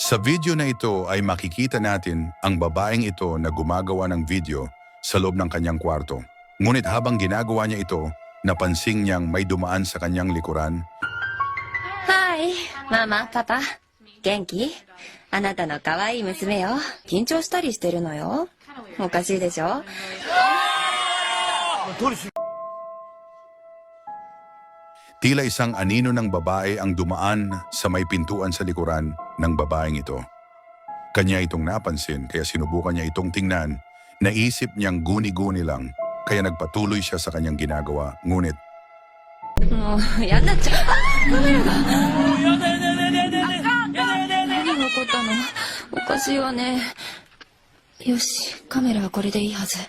Sa video na ito ay makikita natin ang babaeng ito na gumagawa ng video sa loob ng kanyang kwarto. Ngunit habang ginagawa niya ito, napansin niyang may dumaan sa kanyang likuran. Hi, Mama, Papa. Genki? あなたの可愛い娘よ。緊張したりしてるのよ。おかしいでしょ? Tila isang anino ng babae ang dumaan sa may pintuan sa likuran ng babaeng ito. Kanya itong napansin kaya sinubukan niya itong tingnan. Naisip niyang guni-guni lang kaya nagpatuloy siya sa kanyang ginagawa. Ngunit もう、やんなっちゃう。あ、カメラが。何が起こったの？おかしいわね。よし、カメラはこれでいいはず。